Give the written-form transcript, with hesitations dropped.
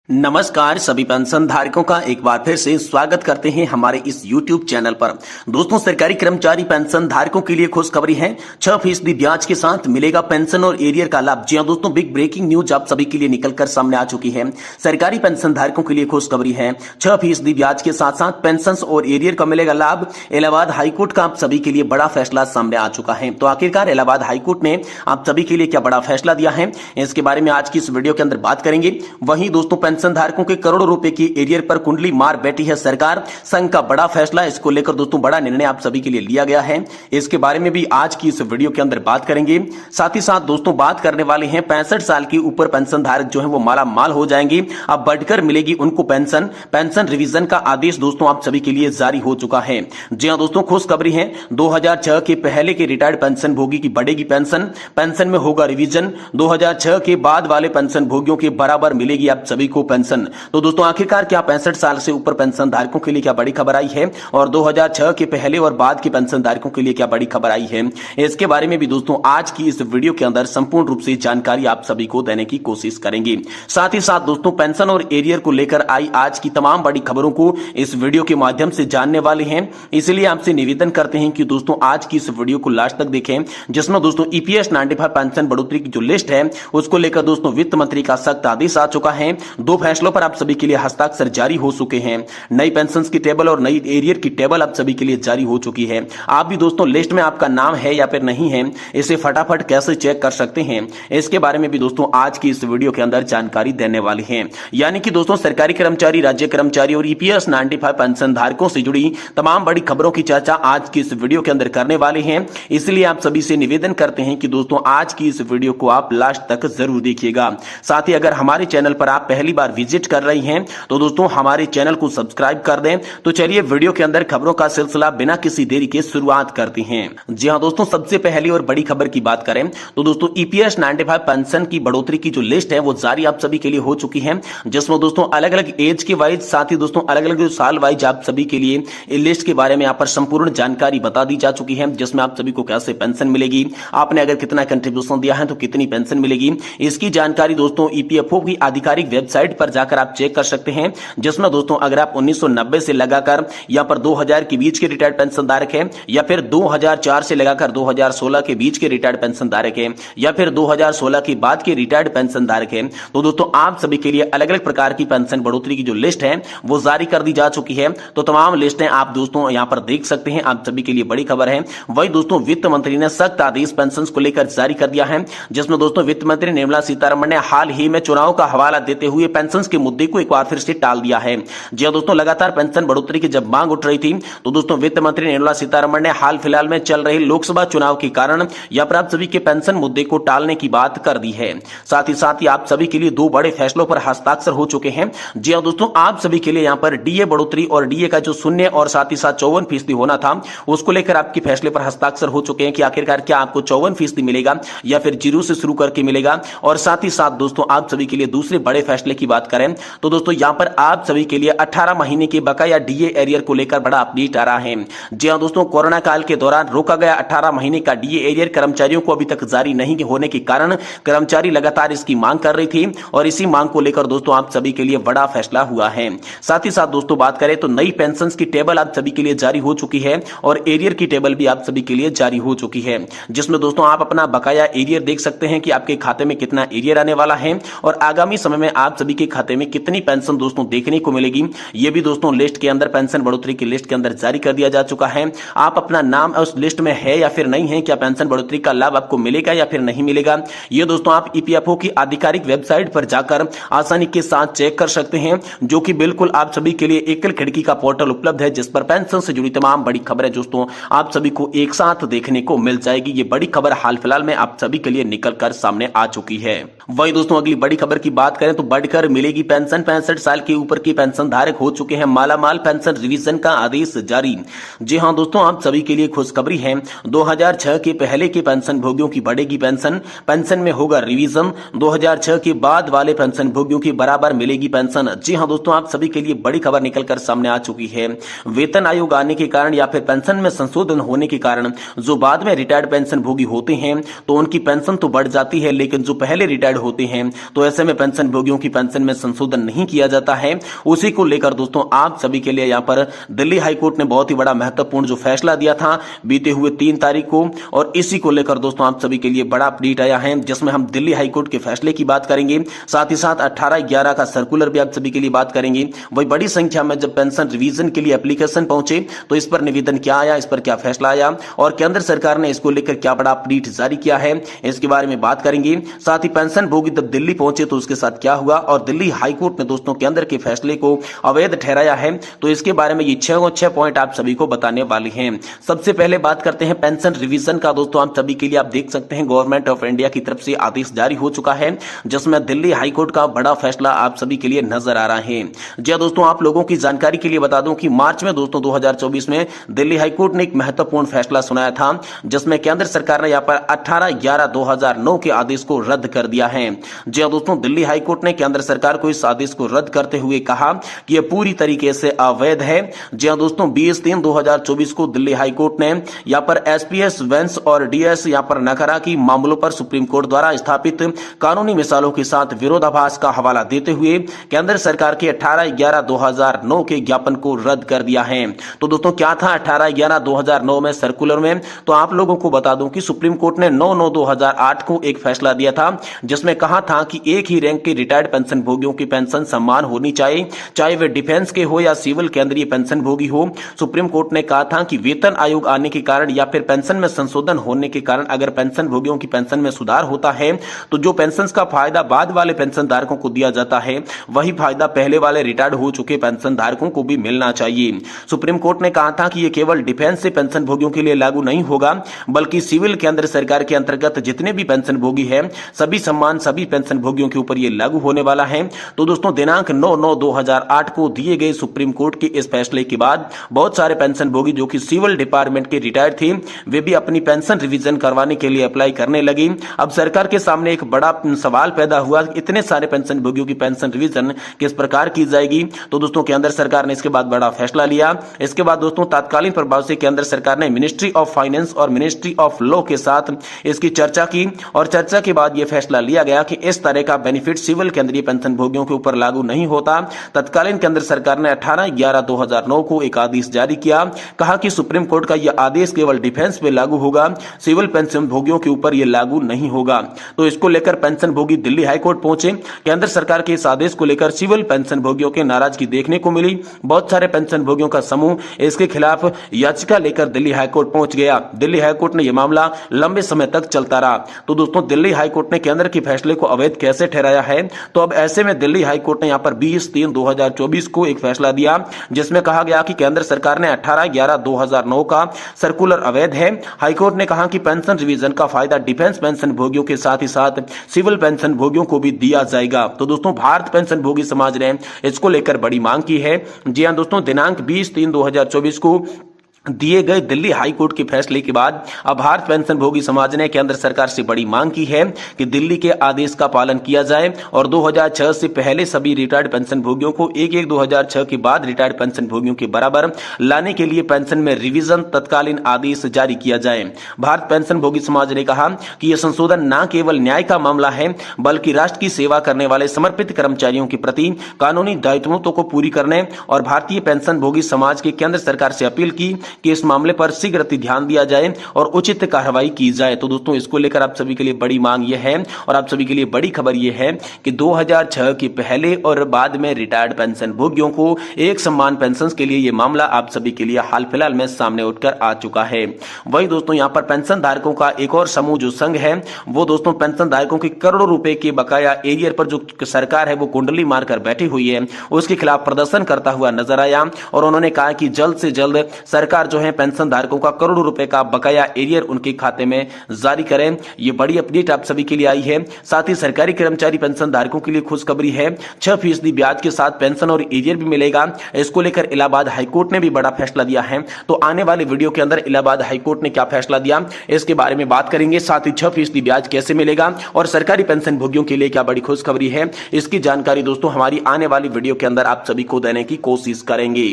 नमस्कार सभी पेंशन धारकों का एक बार फिर से स्वागत करते हैं हमारे इस YouTube चैनल पर। दोस्तों, सरकारी कर्मचारी पेंशन धारकों के लिए खुशखबरी है। 6% ब्याज के साथ मिलेगा पेंशन और एरियर का लाभ। जी हां दोस्तों, बिग ब्रेकिंग न्यूज आप सभी के लिए निकलकर सामने आ चुकी है। सरकारी पेंशन धारकों के लिए खुशखबरी है। 6% ब्याज के साथ साथ पेंशन और एरियर का मिलेगा लाभ। इलाहाबाद हाईकोर्ट का आप सभी के लिए बड़ा फैसला सामने आ चुका है। तो आखिरकार इलाहाबाद हाईकोर्ट ने आप सभी के लिए क्या बड़ा फैसला दिया है, इसके बारे में आज की इस वीडियो के अंदर बात करेंगे। वहीं दोस्तों, पेंशन धारकों के करोड़ों रुपए की एरियर पर कुंडली मार बैठी है सरकार। संघ का बड़ा फैसला, इसको लेकर दोस्तों बड़ा निर्णय आप सभी के लिए लिया गया है। इसके बारे में भी आज की इस वीडियो के अंदर बात करेंगे। साथ ही साथ दोस्तों बात करने वाले हैं 65 साल के ऊपर पेंशन धारक जो है वो माला माल हो जाएंगे। अब बढ़कर मिलेगी उनको पेंशन रिवीजन का आदेश दोस्तों आप सभी के लिए जारी हो चुका है। जी हां दोस्तों, खुशखबरी है। 2006 के पहले के रिटायर्ड पेंशन भोगी की बढ़ेगी पेंशन में होगा रिवीजन। 2006 के बाद वाले पेंशन भोगियों के बराबर मिलेगी आप सभी को पेंशन। तो दोस्तों आखिरकार क्या 65 साल से ऊपर पेंशन धारकों के लिए क्या बड़ी खबर आई है और 2006 के पहले और बाद के पेंशन धारकों के लिए क्या बड़ी खबर आई है, इसके बारे में भी दोस्तों आज की इस वीडियो के अंदर संपूर्ण रूप से जानकारी आप सभी को देने की कोशिश करेंगे। साथ ही साथ दोस्तों पेंशन और एरियर को लेकर आई आज की तमाम बड़ी खबरों को इस वीडियो के माध्यम से जानने वाले हैं। इसलिए आपसे निवेदन करते हैं कि दोस्तों आज की इस वीडियो को लास्ट तक देखें, जिसमें दोस्तों ईपीएस 95 पेंशन बढ़ोतरी की जो लिस्ट है उसको लेकर दोस्तों वित्त मंत्री का सख्त आदेश आ चुका है। दो फैसलों पर आप सभी के लिए हस्ताक्षर जारी हो चुके हैं। नई पेंशन की टेबल और नई एरियर की टेबल आप सभी के लिए जारी हो चुकी है। आप भी दोस्तों लिस्ट में आपका नाम है या फिर नहीं है, इसे फटाफट कैसे चेक कर सकते हैं, इसके बारे में भी दोस्तों आज की इस वीडियो के अंदर जानकारी देने वाले हैं। यानी कि दोस्तों सरकारी कर्मचारी, राज्य कर्मचारी और ईपीएस 95 पेंशन धारकों से जुड़ी तमाम बड़ी खबरों की चर्चा आज की इस वीडियो के अंदर करने वाले हैं। इसलिए आप सभी से निवेदन करते हैं कि दोस्तों आज की इस वीडियो को आप लास्ट तक जरूर देखिएगा। साथ ही अगर हमारे चैनल पर आप पहली बार विजिट कर रही हैं तो दोस्तों हमारे चैनल को सब्सक्राइब कर दें। तो चलिए वीडियो के अंदर खबरों का सिलसिला बिना किसी देरी के शुरुआत करते हैं। जी हां दोस्तों, सबसे पहली और बड़ी खबर की बात करें तो दोस्तों ईपीएस 95 पेंशन की बढ़ोतरी की जो लिस्ट है वो जारी आप सभी के लिए हो चुकी है, जिसमें दोस्तों अलग अलग एज के वाइज, साथ ही दोस्तों अलग अलग साल वाइज आप सभी के लिए इस लिस्ट के बारे में यहाँ पर संपूर्ण जानकारी बता दी जा चुकी है, जिसमें आप सभी को कैसे पेंशन मिलेगी, आपने अगर कितना कंट्रीब्यूशन दिया है तो कितनी पेंशन मिलेगी, इसकी जानकारी दोस्तों ईपीएफओ की आधिकारिक वेबसाइट पर जाकर आप चेक कर सकते हैं। जिसमें दोस्तों अगर आप 1990 से लगाकर यहाँ पर 2000 के बीच के रिटायर्ड पेंशन धारक हैं, या फिर 2004 से लगाकर 2016 के बीच के रिटायर्ड पेंशन धारक हैं, या फिर 2016 के बाद के रिटायर्ड पेंशन धारक हैं, तो दोस्तों आप सभी के लिए अलग अलग प्रकार की पेंशन बढ़ोतरी की जो लिस्ट है वो जारी कर दी जा चुकी है। तो तमाम लिस्टें आप दोस्तों यहाँ पर देख सकते हैं, आप सभी के लिए बड़ी खबर है। वही दोस्तों वित्त मंत्री ने सख्त आदेश पेंशन को लेकर जारी कर दिया है, जिसमें दोस्तों वित्त मंत्री निर्मला सीतारमण ने हाल ही में चुनाव का हवाला देते हुए पेंशन के मुद्दे को एक बार फिर से टाल दिया है। जी हां दोस्तों, लगातार पेंशन बढ़ोतरी की जब मांग उठ रही थी तो दोस्तों वित्त मंत्री निर्मला सीतारमण ने हाल फिलहाल में चल रहे लोकसभा चुनाव के कारण या पर आप सभी के पेंशन मुद्दे को टालने की बात कर दी है। साथ ही आप सभी के लिए दो बड़े फैसलों पर हस्ताक्षर हो चुके हैं। जी हां दोस्तों, आप सभी के लिए यहां पर डीए बढ़ोतरी और डीए का जो 0 और साथ ही साथ 54% होना था उसको लेकर आपके फैसले पर हस्ताक्षर हो चुके हैं कि आखिरकार क्या आपको 54% मिलेगा या फिर 0 से शुरू करके मिलेगा। और साथ ही साथ दोस्तों आप सभी के लिए दूसरे बड़े फैसले की बात करें तो दोस्तों यहां पर आप सभी के लिए 18 महीने के बकाया डीए एरियर को लेकर बड़ा अपडेट आ रहा है। जी हां दोस्तों, कोरोना काल के दौरान रोका गया 18 महीने का डीए एरियर कर्मचारियों को अभी तक जारी नहीं होने के कारण कर्मचारी लगातार इसकी मांग कर रही थी और इसी मांग को लेकर दोस्तों आप सभी के लिए बड़ा फैसला हुआ है। साथ ही साथ दोस्तों बात करें तो नई पेंशन की टेबल आप सभी के लिए जारी हो चुकी है और एरियर की टेबल भी आप सभी के लिए जारी हो चुकी है, जिसमें दोस्तों आप अपना बकाया एरियर देख सकते हैं कि आपके खाते में कितना एरियर आने वाला है और आगामी समय में आप सभी के खाते में कितनी पेंशन दोस्तों देखने को मिलेगी, ये भी दोस्तों लिस्ट के अंदर, पेंशन बढ़ोतरी की लिस्ट के अंदर जारी कर दिया जा चुका है। आप अपना नाम उस लिस्ट में है या फिर नहीं है, क्या पेंशन बढ़ोतरी का लाभ आपको मिलेगा या फिर नहीं मिलेगा, ये दोस्तों आप ईपीएफओ की आधिकारिक वेबसाइट पर जाकर आसानी के साथ चेक कर सकते हैं, जो कि बिल्कुल आप सभी के लिए एकल खिड़की का पोर्टल उपलब्ध है, जिस पर पेंशन से जुड़ी तमाम बड़ी खबरें दोस्तों आप सभी को एक साथ देखने को मिल जाएगी। ये बड़ी खबर हाल फिलहाल में आप सभी के लिए निकल कर सामने आ चुकी है। वही दोस्तों अगली बड़ी खबर की बात करें तो बढ़कर मिलेगी पेंशन, 65 साल के ऊपर के पेंशन धारक हो चुके हैं मालामाल, पेंशन रिवीजन का आदेश जारी। जी हां दोस्तों, आप सभी के लिए खुशखबरी है। 2006 के पहले के पेंशन भोगियों की बढ़ेगी पेंशन में होगा रिवीजन। 2006 के बाद वाले पेंशन भोगियों की बराबर मिलेगी पेंशन। जी हां दोस्तों, आप सभी के लिए बड़ी खबर निकलकर सामने आ चुकी है। वेतन आयोग आने के कारण या फिर पेंशन में संशोधन होने के कारण जो बाद में रिटायर्ड पेंशन भोगी होते हैं तो उनकी पेंशन तो बढ़ जाती है, लेकिन जो पहले रिटायर्ड होते हैं तो ऐसे में पेंशन भोगियों की पेंशन पेंशन में संशोधन नहीं किया जाता है, उसी को लेकर दोस्तों आप सभी के लिए यहाँ पर दिल्ली हाईकोर्ट ने बहुत ही बड़ा महत्वपूर्ण जो फैसला दिया था बीते हुए 3 तारीख को, और इसी को लेकर दोस्तों आप सभी के लिए बड़ा अपडेट आया है, जिसमें हम दिल्ली हाईकोर्ट के फैसले की बात करेंगे, साथ ही साथ 18/11 का सर्कुलर भी आप सभी के लिए बात करेंगे। वही बड़ी संख्या में जब पेंशन रिवीजन के लिए एप्लीकेशन पहुंचे तो इस पर निवेदन क्या आया, इस पर क्या फैसला आया और केंद्र सरकार ने इसको लेकर क्या बड़ा अपडेट जारी किया है, इसके बारे में बात करेंगे। साथ ही पेंशन भोगी जब दिल्ली पहुंचे तो उसके साथ क्या हुआ और दिल्ली हाईकोर्ट ने दोस्तों केंद्र के फैसले को अवैध ठहराया है, तो इसके बारे में ये 6 पॉइंट आप सभी को बताने वाले हैं। सबसे पहले बात करते हैं पेंशन रिवीजन का। दोस्तों आप सभी के लिए आप देख सकते हैं गवर्नमेंट ऑफ इंडिया की तरफ से आदेश जारी हो चुका है, जिसमें दिल्ली हाईकोर्ट का बड़ा फैसला आप सभी के लिए नजर आ रहा है। जी दोस्तों, आप लोगों की जानकारी के लिए बता दूं कि मार्च में दोस्तों 2024 में दिल्ली हाईकोर्ट ने एक महत्वपूर्ण फैसला सुनाया था, जिसमें केंद्र सरकार ने यहां पर 18/11/2009 के आदेश को रद्द कर दिया है। जी दोस्तों, दिल्ली हाईकोर्ट ने केंद्र सरकार को इस आदेश को रद्द करते हुए कहा कि यह पूरी तरीके से अवैध है। जी दोस्तों, 20/3/2024 को दिल्ली हाईकोर्ट ने यहां पर एसपीएस वेंस और डीएस यहां पर नखरा की मामलों पर सुप्रीम कोर्ट द्वारा स्थापित कानूनी मिसालों के साथ विरोधाभास का हवाला देते हुए केंद्र सरकार के 18/11/2009 के ज्ञापन को रद्द कर दिया है। तो दोस्तों क्या था 18/11/2009 में सर्कुलर में, तो आप लोगों को बता दूं कि सुप्रीम कोर्ट ने 9/9/2008 को एक फैसला दिया था, जिसमें कहा था कि एक ही रैंक के रिटायर्ड पेंशन भोगियों की पेंशन समान होनी चाहिए, चाहे वे डिफेंस के हो या सिविल केंद्रीय पेंशन भोगी हो। सुप्रीम कोर्ट ने कहा था कि वेतन आयोग आने के कारण या फिर पेंशन में संशोधन होने के कारण अगर पेंशन भोगियों की पेंशन में सुधार होता है तो जो पेंशन का फायदा बाद वाले पेंशन धारकों को दिया जाता है वही फायदा पहले वाले रिटायर्ड हो चुके पेंशन धारकों को भी मिलना चाहिए। सुप्रीम कोर्ट ने कहा था कि यह केवल डिफेंस से पेंशन भोगियों के लिए लागू नहीं होगा, बल्कि सिविल केंद्र सरकार के अंतर्गत जितने भी पेंशन भोगी हैं सभी सम्मान सभी पेंशन भोगियों के ऊपर यह लागू होने वाला है। तो दोस्तों दिनांक 9/9/2008 को दिए गए सुप्रीम कोर्ट के इस फैसले के बाद बहुत सारे पेंशन भोगी जो कि सिविल डिपार्टमेंट के रिटायर्ड थे वे भी अपनी पेंशन रिवीजन करवाने के लिए अप्लाई करने लगे। अब सरकार के सामने एक बड़ा सवाल पैदा हुआ, इतने सारे पेंशन भोगियों की पेंशन रिवीजन किस प्रकार की जाएगी। तो दोस्तों केंद्र सरकार ने इसके बाद बड़ा फैसला लिया। इसके बाद दोस्तों तात्कालिक प्रभाव से केंद्र सरकार ने मिनिस्ट्री ऑफ फाइनेंस और मिनिस्ट्री ऑफ लॉ के साथ इसकी चर्चा की और चर्चा के बाद यह फैसला लिया गया कि इस तरह का बेनिफिट सिविल केंद्रीय पेंशन भोगियों के ऊपर लागू नहीं होता। तत्कालीन केंद्र सरकार ने 18/11/2009 को एक आदेश जारी किया, कहा कि सुप्रीम कोर्ट का यह आदेश केवल डिफेंस पे लागू होगा, सिविल पेंशन भोगियों के ऊपर यह लागू नहीं होगा। तो इसको लेकर पेंशन भोगी दिल्ली हाईकोर्ट पहुंचे। केंद्र सरकार के इस आदेश को लेकर सिविल पेंशन भोगियों के नाराजगी देखने को मिली। बहुत सारे पेंशन भोगियों का समूह इसके खिलाफ याचिका लेकर दिल्ली हाईकोर्ट पहुंच गया। दिल्ली हाईकोर्ट ने यह मामला लंबे समय तक चलता रहा। तो दोस्तों दिल्ली हाईकोर्ट ने केंद्र के फैसले को अवैध कैसे ठहराया है, तो अब ऐसे में दिल्ली हाईकोर्ट ने यहां पर 20/3/2024 को एक फैसला दिया, जिसमें कहा गया कि केंद्र सरकार ने 18/11/2009 का सर्कुलर अवैध है। हाईकोर्ट ने कहा कि पेंशन रिवीजन का फायदा डिफेंस पेंशन भोगियों के साथ ही साथ सिविल पेंशन भोगियों को भी दिया जाएगा। तो दोस्तों भारत पेंशन भोगी समाज ने इसको लेकर बड़ी मांग की है। जी हां दोस्तों, दिनांक 20/3/2024 को दिए गए दिल्ली हाईकोर्ट के फैसले के बाद अब भारत पेंशन भोगी समाज ने केंद्र सरकार से बड़ी मांग की है कि दिल्ली के आदेश का पालन किया जाए और 2006 से पहले सभी रिटायर्ड पेंशन भोगियों को 1/1/2006 के बाद रिटायर्ड पेंशन भोगियों के बराबर लाने के लिए पेंशन में रिवीजन तत्कालीन आदेश जारी किया जाए। भारत पेंशन भोगी समाज ने कहा कि यह संशोधन न केवल न्याय का मामला है, बल्कि राष्ट्र की सेवा करने वाले समर्पित कर्मचारियों के प्रति कानूनी दायित्वों को पूरी करने और भारतीय पेंशन भोगी समाज की केंद्र सरकार से अपील की कि इस मामले पर शीघ्र ध्यान दिया जाए और उचित कार्रवाई की जाए। तो दोस्तों इसको लेकर आप सभी के लिए बड़ी मांग यह है और आप सभी के लिए बड़ी खबर यह है कि 2006 के पहले और बाद में रिटायर्ड पेंशन भोगियों को एक समान पेंशन के लिए यह मामला आप सभी के लिए हाल फिलहाल में सामने उठकर आ चुका है। वही दोस्तों यहाँ पर पेंशन धारकों का एक और समूह जो संघ है वो दोस्तों पेंशन धारकों की करोड़ों रुपए के बकाया एरियर पर जो सरकार है वो कुंडली मारकर बैठी हुई है उसके खिलाफ प्रदर्शन करता हुआ नजर आया और उन्होंने कहा कि जल्द से जल्द सरकार जो है पेंशन धारकों का करोड़ों रुपए का बकाया एरियर उनके खाते में जारी करें। ये बड़ी अपडेट आप सभी के लिए आई है। साथ ही सरकारी कर्मचारी पेंशन धारकों के लिए खुशखबरी है, 6% ब्याज के साथ पेंशन और एरियर भी मिलेगा। इसको लेकर इलाहाबाद हाईकोर्ट ने भी बड़ा फैसला दिया है। तो आने वाले वीडियो के अंदर इलाहाबाद हाईकोर्ट ने क्या फैसला दिया इसके बारे में बात करेंगे। साथ ही 6% ब्याज कैसे मिलेगा और सरकारी पेंशन भोगियों के लिए क्या बड़ी खुशखबरी है, इसकी जानकारी दोस्तों हमारी आने वाली वीडियो के अंदर आप सभी को देने की कोशिश करेंगे।